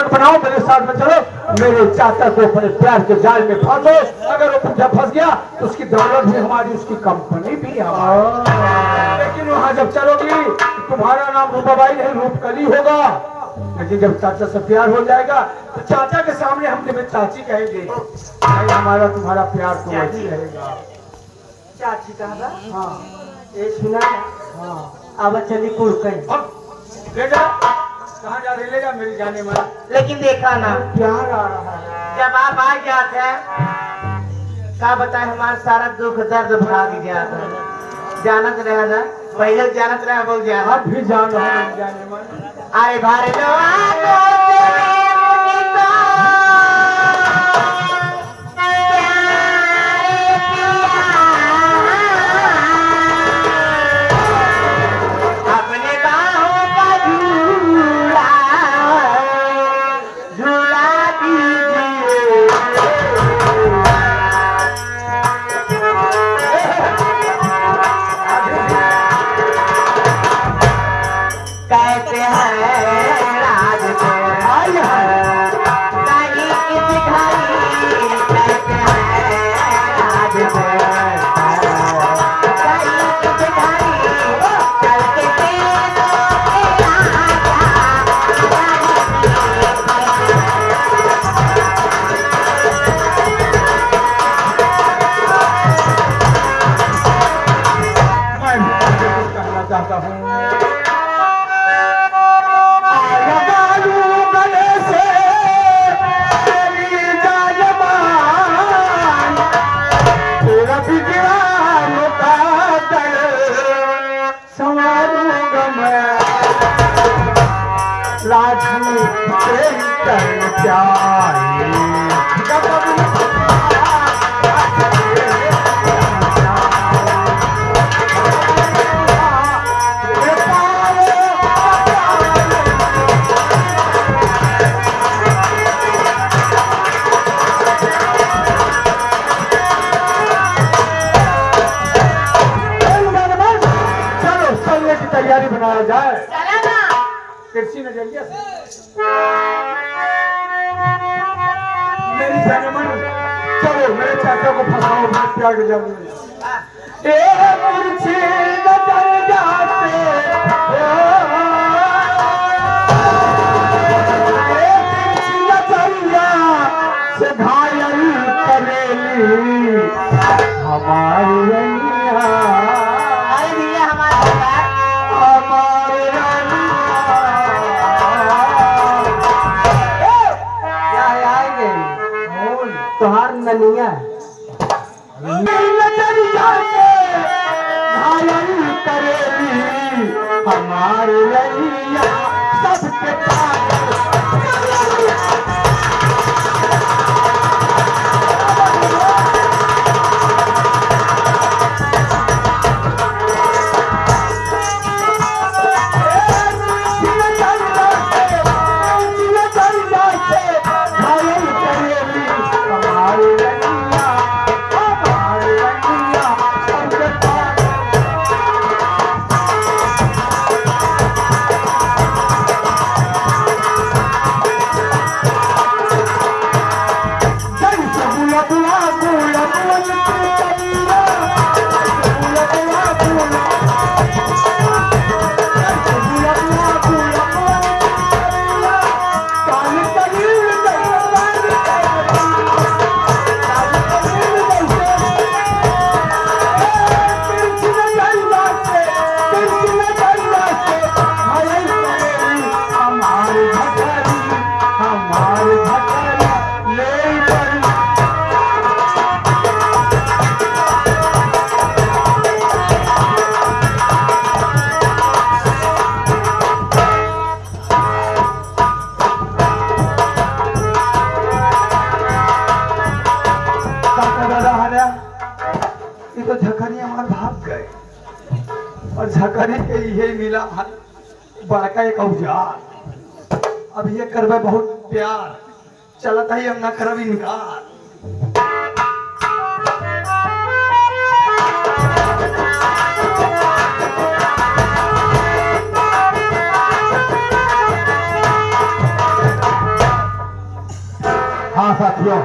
योजना बनाओ, मेरे साथ में चलो, मेरे चाचा को अपने प्यार के जाल में फांसो। अगर वो पूछा फंस गया तो उसकी दौलत भी हमारी, उसकी कंपनी भी हमारी। लेकिन वहां जब चलोगी तुम्हारा नाम रूपाबाई नहीं रूपकली होगा। लेकिन जब चाचा से प्यार हो जाएगा तो चाचा के सामने हम तुम्हें चाची कहेंगे। भाई हमारा तुम्हारा प्यार तो वही रहेगा। चाची कहा? हाँ ये सुना? हाँ अब चली कुड़कई। ले जा, कहाँ जा रही? ले जा मेरी जाने मन। लेकिन देखा ना प्यार आ रहा है। जब आप आ जाते हैं क्या बताए, हमारा सारा दुख दर्द भाग जाता है। जानत रहे ना पहले, जानत रहे बहुत ज्यादा। अब भी जान रहा है जाने मन। अरे भारे अपने बाहों का झूला झूला दीजिए। कहते हैं राज को नहीं किसी घड़ी, कहते हैं राज को नहीं किसी घड़ी, चल के तेरों के मैं भी तुमसे कुछ कहना चाहता हूँ। तैयारी बनाया जाए। तिरछी नजरिया से मेरी जाने मन, चलो मेरे चाचा को फंसाओ मेरे प्यार के जाल में। तिरछी नजरिया से घायल करेली हमारी रैया। तुहार ननिया घायल करेली हमारे रैया सबके तो झकरी हमार भाग गए और झकरी के ये मिला बड़का एक औजार। अब ये करबे बहुत प्यार चलत है, हम ना करब इनकार। साथियों,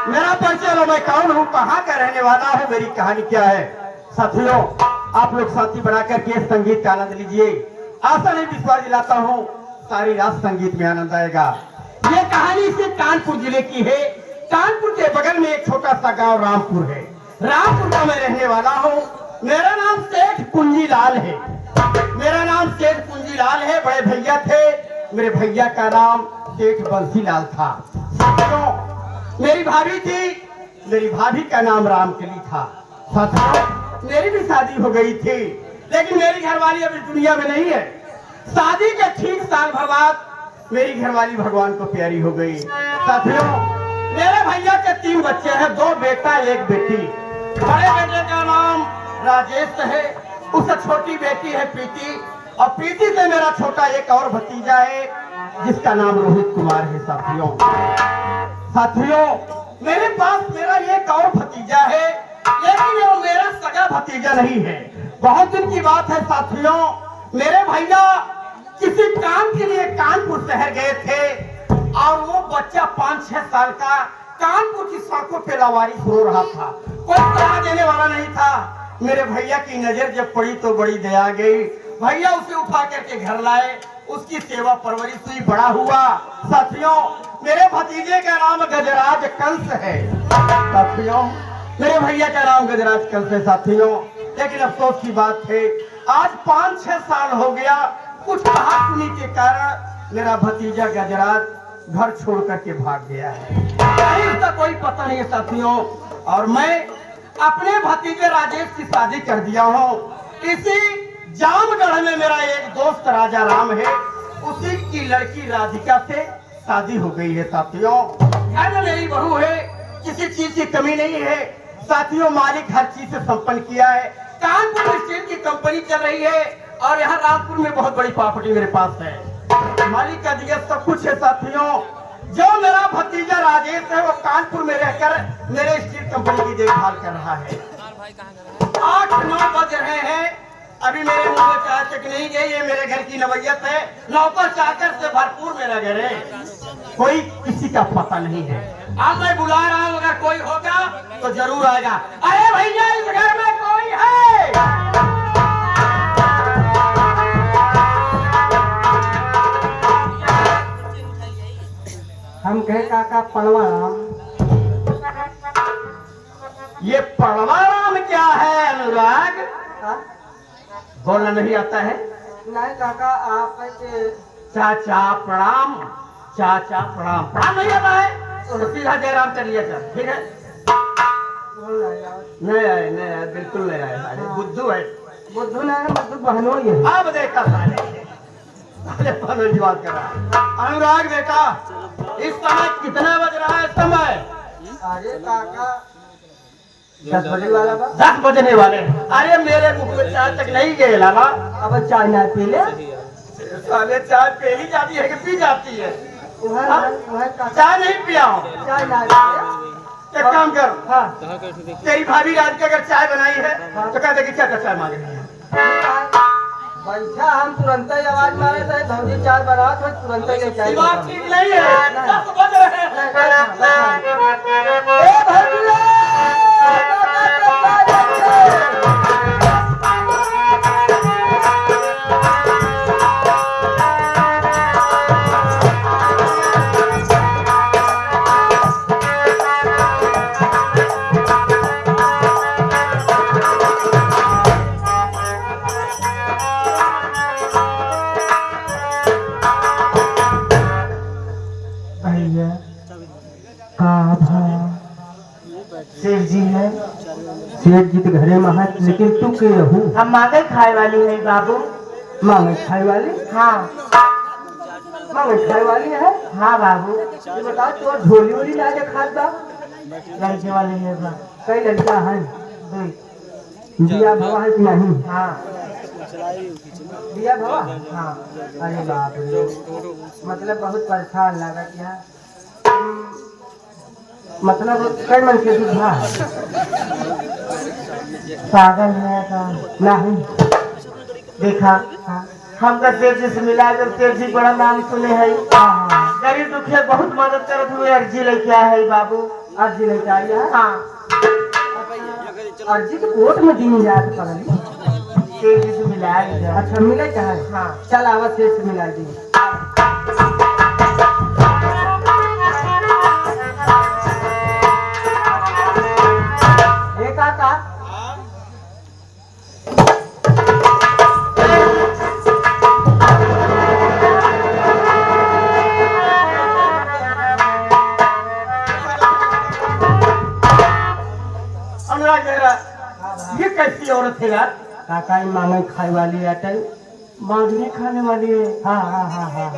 मेरा परिचय लो, मैं कौन हूँ, कहाँ का रहने वाला हूँ, मेरी कहानी क्या है। साथियों, आप लोग साथी बना करके संगीत का आनंद लीजिए। आशा नहीं विश्वास दिलाता हूँ सारी रात संगीत में आनंद आएगा। ये कहानी से कानपुर जिले की है। कानपुर के बगल में एक छोटा सा गांव रामपुर है। रामपुर का मैं रहने वाला हूँ। मेरा नाम सेठ कुंजीलाल है। मेरा नाम सेठ कुंजीलाल है। बड़े भैया थे, मेरे भैया का नाम सेठ बंसीलाल था। साथियों, मेरी भाभी थी, मेरी भाभी का नाम रामकली था। साथियों, मेरी भी शादी हो गई थी, लेकिन मेरी घरवाली अभी दुनिया में नहीं है। शादी के ठीक साल भर बाद मेरी घरवाली भगवान को प्यारी हो गई। साथियों, मेरे भैया के 3 बच्चे हैं, 2 बेटा 1 बेटी। बड़े बेटे का नाम राजेश है, उससे छोटी बेटी है प्रीति, और प्रीति से मेरा छोटा एक और भतीजा है जिसका नाम रोहित कुमार है। साथियों, मेरे पास मेरा एक और भतीजा है, लेकिन वो मेरा सगा भतीजा नहीं है। बहुत दिन की बात है साथियों, मेरे भैया किसी काम के लिए कानपुर शहर गए थे और वो बच्चा 5-6 साल का कानपुर की सड़कों पे लावारिस हो रहा था। कोई सलाह देने वाला नहीं था। मेरे भैया की नजर जब पड़ी तो बड़ी दया आ गई। भैया उसे उठा करके घर लाए, उसकी सेवा परवरिश हुई, बड़ा हुआ। साथियों, मेरे भतीजे का नाम गजराज कंस है। साथियों, मेरे भैया का नाम गजराज कंस है। साथियों, लेकिन अफसोस की बात है, आज 5-6 साल हो गया, कुछ कहा सुनी के कारण मेरा भतीजा गजराज घर छोड़ करके भाग गया है। कहीं उसका कोई पता नहीं है साथियों। और मैं अपने भतीजे राजेश की शादी कर दिया हूँ। इसी जामगढ़ में मेरा एक दोस्त राजा राम है, उसी की लड़की राधिका से शादी हो गई है। साथियों, घर में मेरी बहू है, किसी चीज की कमी नहीं है। साथियों, मालिक हर चीज से संपन्न किया है। कानपुर स्टील की कंपनी चल रही है और यहाँ रामपुर में बहुत बड़ी प्रॉपर्टी मेरे पास है। मालिक का दिया सब कुछ है। साथियों, जो मेरा भतीजा राजेश है वो कानपुर में रहकर मेरे स्टील कंपनी की देखभाल कर रहा है। 8-9 बज रहे हैं, अभी मेरे मुंह में चाय तक नहीं गई। ये मेरे घर की नवैयत है, नौकर चाकर से भरपूर मेरा घर है। कोई किसी का पता नहीं है। अब मैं बुला रहा हूँ, अगर कोई होगा तो जरूर आएगा। अरे भैया, इस घर में कोई है? हम कहे काका पड़वा राम। ये पड़वा राम क्या है अनुराग? बोलना नहीं आता है? नहीं काका, आप चाचा प्रणाम। चाचा प्रणाम। प्रणाम नहीं आता है तो सीधा जयराम कर लिया सर, ठीक है? नहीं आए, नहीं आए, बिल्कुल नहीं आए। साले बुद्धू है। बुद्धू नहीं, बुद्धू बहनों ही है। अब देखा साले बहनों की बात कर रहा है। अनुराग बेटा, इस समय कितना बज रहा है समय? अरे काका 10 बजे वाला बा। 10 बजने वाले। अरे मेरे मुख में चाय तक नहीं गए लाला। अब चाय ना पी ले। साले चाय पी ही जाती है कि पी जाती है? काका चाय नहीं पिया हूँ। चाय ना पी। एक काम कर, हाँ, तेरी भाभी रात की अगर चाय बनाई है तो कह दे कि क्या चाय मांग रही है। बैठा हम तुरंत ही आवाज मारे थे, भौजी चाय बना तो तुरंत ही चाय। ये बात ठीक नहीं है। 10 बज रहे हैं। ए भैया, सेठ जी है। सेठ जी तो घरे में है, लेकिन तू के रहू? हम मांगे खाए वाली है बाबू। मांगे खाए वाली? हाँ मांगे खाए वाली है। हाँ बाबू। ये बता, तो झोली वोली ला के खात बा? लड़के वाले है बा। कई लड़का है? दिया भवा है कि नहीं? हाँ दिया भवा? हाँ। अरे बाप रे, मतलब बहुत परेशान लागत यहाँ। मतलब कई मन के सुधा पागल है का नहीं देखा। हमका सेठ जी से मिला, जब सेठ जी बड़ा नाम सुने है। गरीब दुखिया बहुत मदद करत हुए अर्जी लेके आया है बाबू। अर्जी लेके आई है। हाँ अर्जी के कोर्ट में दी जाए तो पगली। सेठ जी से मिलाया गया। अच्छा मिले क्या है? हाँ चल आवा सेठ से मिला दी। काका अनुराग मेहरा, ये कैसी औरत है यार? काका ही मांगे खाए वाली आटे मांगने खाने वाली है। हाँ हाँ हाँ हाँ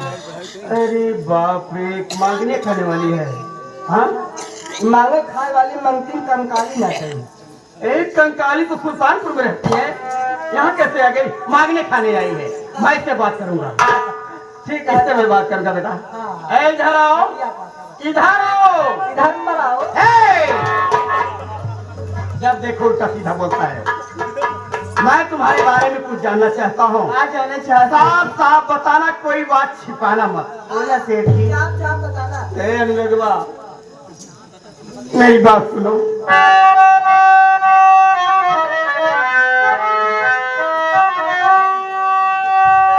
अरे बाप रे, मांगने खाने वाली है। हाँ मांगे खाए वाली मंगती कंकाली ना चाहिए। एक कंकाली तो सुल्तानपुर में रहती है, यहाँ कैसे आ गई? मांगने खाने आई है। मैं इससे बात करूंगा। ठीक है, इससे मैं बात करूंगा बेटा। हाँ। ए, इधर आओ, इधर आओ, इधर पर आओ। हे! जब देखो उल्टा सीधा बोलता है। मैं तुम्हारे बारे में कुछ जानना चाहता हूँ। आ जाना चाहता साफ साफ बताना, कोई बात छिपाना मत। बोला सेठ जी। आप बताना। ए अनुगवा, मेरी बात सुनो।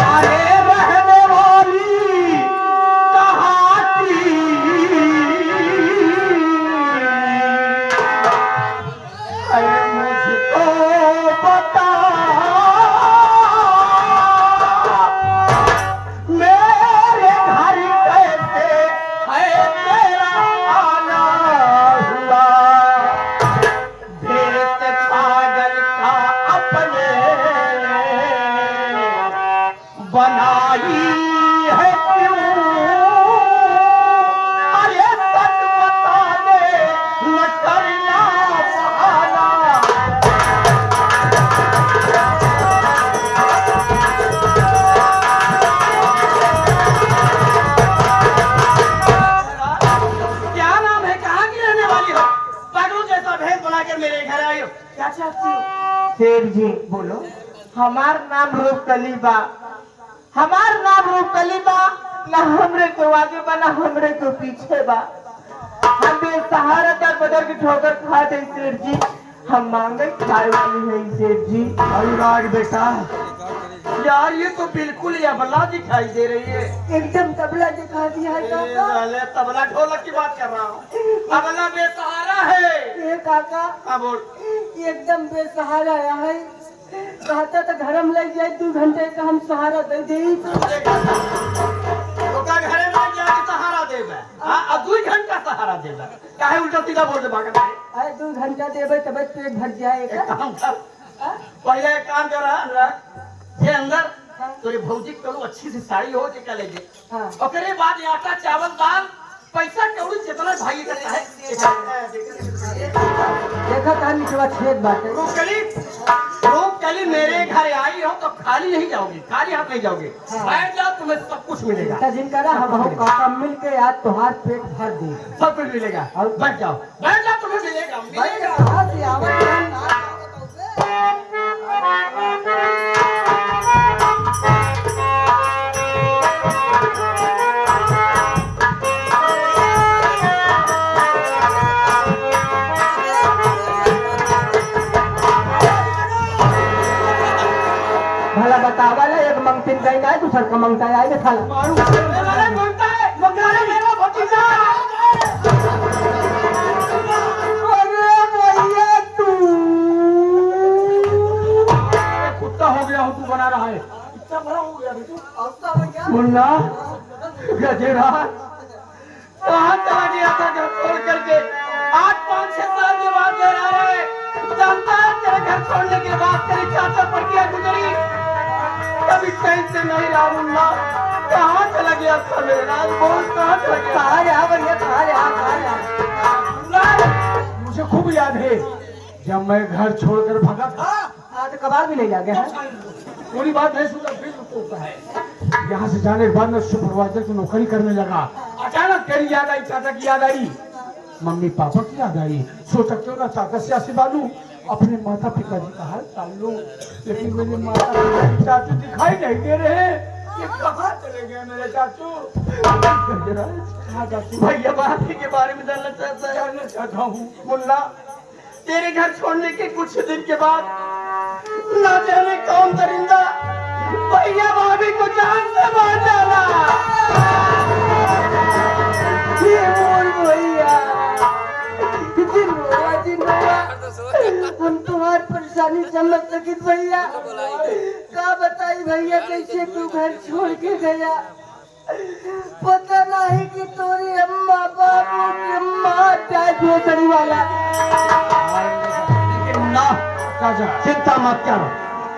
अरे रहने वाली कहाँ की? अरे मुझको बता, मेरे घर कैसे है तेरा आना हुआ? भेष पागल का अपने बनाई है क्यों? अरे सच बता दे, न करना बहाना। क्या नाम है? कहाँ की रहने वाली हो? पागलों जैसा भेष बनाकर मेरे घर आई हो, क्या चाहती हो? सेठ जी बोलो। हमार नाम रूपकली बा, हमार नाम रूपकली बा। ना हमरे को आगे बा, ना हमरे को पीछे बा। हम बेसहारा दर बदर की ठोकर खाते सेठ जी। हम मांगे खाए वाली है सेठ जी। अनुराग बेटा, यार ये तो बिल्कुल अबला दिखाई दे रही है। एकदम तबला दिखा दिया है काका। साले तबला ढोलक की बात कर रहा हूँ। अबला बेसहारा है। ये काका हाँ बोल। एकदम बेसहारा है। कहता तो घर में लग जाए 2 घंटे का हम सहारा दे दे। तो का घरे में जाके सहारा देगा? हाँ, अब 2 घंटा सहारा देगा। काहे उल्टा सीधा बोल दे बाका? अरे 2 घंटा देवे तब पेट भर जाएगा। एक काम कर, पहले एक काम कर रहा ये अंदर तोरे भौजी करू अच्छी सी साड़ी हो के ले जे। हाँ। ओकरे बाद ये आटा चावल दाल पैसा कौड़ी जितना भाई करता है। देखा था निचवा छेद बाटे। रूपकली मेरे घर आई हो तो खाली नहीं जाओगी, खाली हाथ नहीं जाओगी। हाँ। बैठ जाओ, तुम्हें सब कुछ मिलेगा। तो जिनका ना हम काका मिल के आज तुम्हार पेट भर दे। सब कुछ मिलेगा। और बैठ जाओ, बैठ जाओ, तुम्हें मिलेगा, मिलेगा। कहाँ से आवाज हम ना भला बतावा ले एक मंगतिन कहीं ना दूसर का मंगता आए में थाला मारू मेरा मंगता है, मंगता है मेरा भतीजा। अरे भैया तू कुत्ता हो गया हो तू बना रहा है। इतना बड़ा हो गया बेटू। मुन्ना गजेरा कहाँ चला गया था घर छोड़ करके? 8-5-6 साल के बाद घर आ रहे। जानता है तेरे घर छोड़ने के बाद तेरी चाचा पटिया गुजरी, कभी कहीं से नहीं रहा। मुन्ना कहाँ चला गया था मेरे राज? बहुत कहाँ चला गया? कहाँ रहा भैया कहाँ रहा? मुझे खूब याद है जब मैं घर छोड़कर भागा था। हाँ तो कबाब भी ले जा गया। पूरी बात नहीं सुना, फिर होता है। यहाँ से जाने के बाद मैं सुपरवाइजर की नौकरी करने लगा। अचानक तेरी याद आई, चाचा की याद आई, मम्मी पापा की याद आई। सोचा क्यों ना चाचा से आशीर्वाद लूं, अपने माता पिता जी का हाल चाल लूं। लेकिन मेरे माता पिता चाचू दिखाई नहीं दे रहे। ये कहाँ चले गए मेरे चाचू? भैया बात के बारे में जानना चाहता हूँ। मुन्ना, तेरे घर छोड़ने के कुछ दिन के बाद ना जाने कौन दरिंदा भैया भाभी को जान से मार डाला। ये बोल भैया, जिनवा हम तुम्हारी परेशानी समझ सकी भैया। का बताई भैया कैसे तू घर छोड़ के गया, पता नहीं कि तोरी अम्मा बाबू की अम्मा टाइफाइड वाला। लेकिन ना चाचा, चिंता मत करो,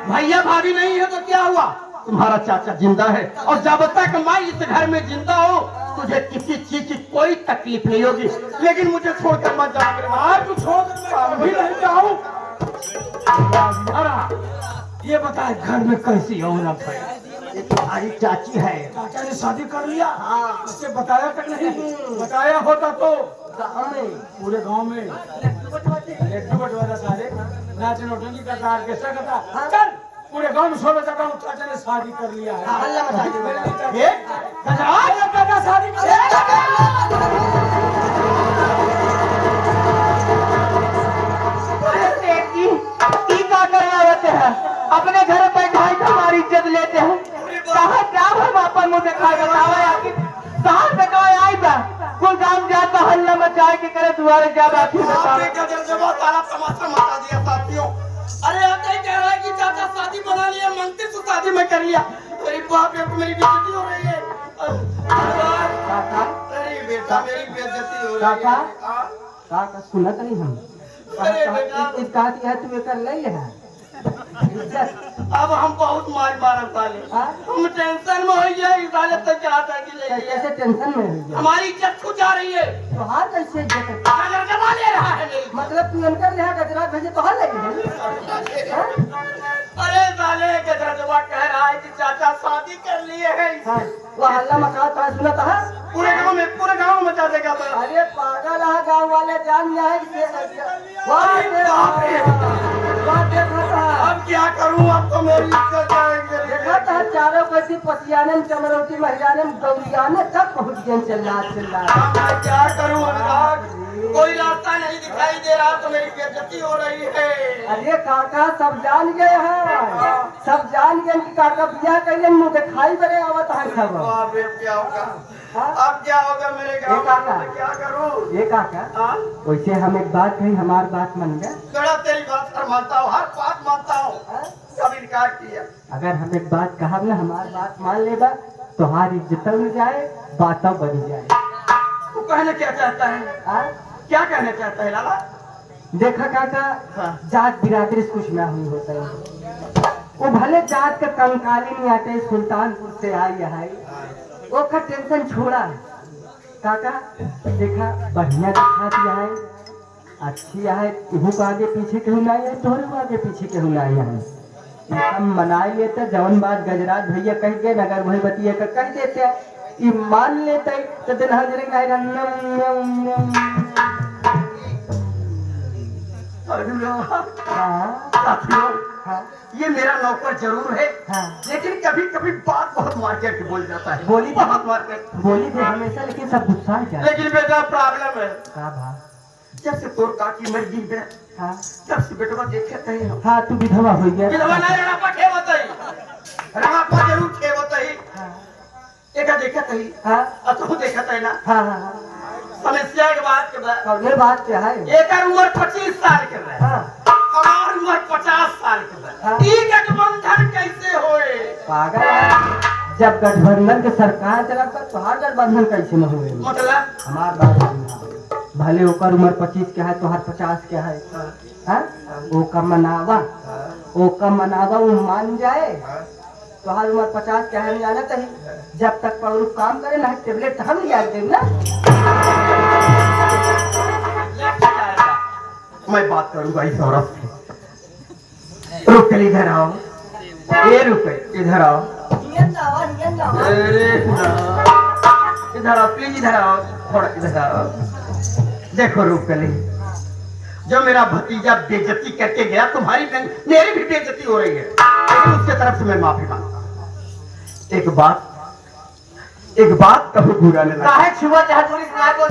भैया भाभी नहीं है तो क्या हुआ, तुम्हारा चाचा जिंदा है और जब तक मैं इस घर में जिंदा हूँ तुझे किसी चीज की कोई तकलीफ नहीं होगी। लेकिन मुझे छोड़कर मत जाओ मेरे भाई, तू छोड़कर मैं कभी नहीं जाऊँ। ये बताए घर में कैसी औरत है? तुम्हारी चाची है। चाचा ने शादी कर लिया? उससे बताया तक नहीं? बताया होता तो पूरे गांव में एक बटवारा सारे नाच नौटंकी करता, ऑर्केस्ट्रा करता, चल पूरे गांव में शोर जाता हूँ चाचा ने शादी कर लिया है। चाचा शादी कर अपने घर बैठाई हमारी इज्जत लेते हैं। कहाँ जाओ हम अपन मुँह दिखाए बताओ आखिर कहाँ से कहाँ आई बा कुल गाँव जाता हल्ला मचाए के करे दुआरे जा बाकी सारा तमाशा मचा दिया साथियों। अरे आता ही कह रहा है कि चाचा शादी बना लिया, मंत्री से शादी में कर लिया। मेरी बाप रे, मेरी बेइज्जती हो रही है। अरे बेटा मेरी बेइज्जती हो रही है। काका सुनत नहीं हम इस कहा कि है तू ये कर ले है। अब हम बहुत मार मारब साले, हम टेंशन में हो गए। साले तो चाहता है कि ले कैसे टेंशन में है हमारी इज्जत छूट जा रही है। तो हार कैसे जमा ले रहा है मेरी। मतलब तू इनकर रहा गजरा भेजे तो हार लगे। अरे साले गजरा कह रहा है कि चाचा शादी कर लिए है। वो हल्ला मचा था सुना था पूरे गांव में मचा देगा। अरे पागल है गाँव वाले जान जाए। अब क्या करूं, अब तो मेरी इज्जत जाएगी। देखा था चारों कैसी पसियाने में चमरोटी महिलाने में गौरियाने तक पहुंच गए चिल्ला। मैं क्या करूं अनुराग, कोई रास्ता नहीं दिखाई दे रहा तो मेरी बेइज्जती हो रही है। अरे काका सब जान गए हैं, सब जान गए कि काका बियाह कैले मुँह दिखाई बड़े आवत है सब। क्या होगा अब, क्या होगा मेरे गाँव में, क्या करूं? ये काका वैसे हम एक बात कही, हमार बात मान गया। बड़ा तेरी बात पर मानता हूँ, हर बात मानता हूँ, कभी इनकार किया। अगर हम एक बात कहा ना हमार बात मान लेगा तो हमारी इज्जत में जाए, बातों बनी जाए। तू कहना क्या चाहता है? क्या कहना चाहता है लाला? देखा काका जात बिरादरी से कुछ ना हुई होता है। वो भले जात का कंकाली नहीं आते, सुल्तानपुर से आई है, वो का टेंशन छोड़ा काका। देखा बढ़िया दिखा दिया है, अच्छी है, केहू को आगे पीछे केहू नहीं है, तोहरे को आगे पीछे केहू नहीं है। एकदम मनाई लेते जवन बात गजराज भैया कह के नगर भाई बतिया कर कह देते, ये मान लेते तो दिन ये मेरा नौकर जरूर है, लेकिन कभी कभी बात बहुत मार्केट की बोल जाता है। बोली बहुत मार्केट बोली थे हमेशा, लेकिन सब गुस्सा क्या। लेकिन बेटा प्रॉब्लम है, जब से तोर काकी मर गई है, तब से बेटवा देखे थे। हाँ तू विधवा हो गया। विधवा नहीं, रणापा खेवत है, रणापा जरूर खेवत है। एक देखत है, हाँ तो देखत है ना। हाँ समस्या के बात के बाद ये बात क्या है, एक उम्र 25 साल के है, हमार उम्र 50 साल के है। ई गठबंधन कैसे होए? पागल है, जब गठबंधन के सरकार चला तो हर गठबंधन कैसे न हुए? मतलब हमार बात भले ओकर उम्र 25 के है तो हर 50 के है, वो का मनावा वो मान जाए तो हर उम्र 50 के है जाना चाहिए। जब तक पर काम करे ना टेबलेट हम लिया दे ना। मैं बात करूंगा इस औरत से। रुक इधर आओ, ये रुके इधर आओ। अरे इधर आओ प्लीज, इधर आओ थोड़ा, इधर आओ। देखो रुकली, जो मेरा भतीजा बेइज्जती करके गया, तुम्हारी मेरी भी बेइज्जती हो रही है, लेकिन उसके तरफ से मैं माफी मांगता हूँ। एक बात कभी बुरा नहीं लगा। काहे छुआ चाहे चोरी सुनाए को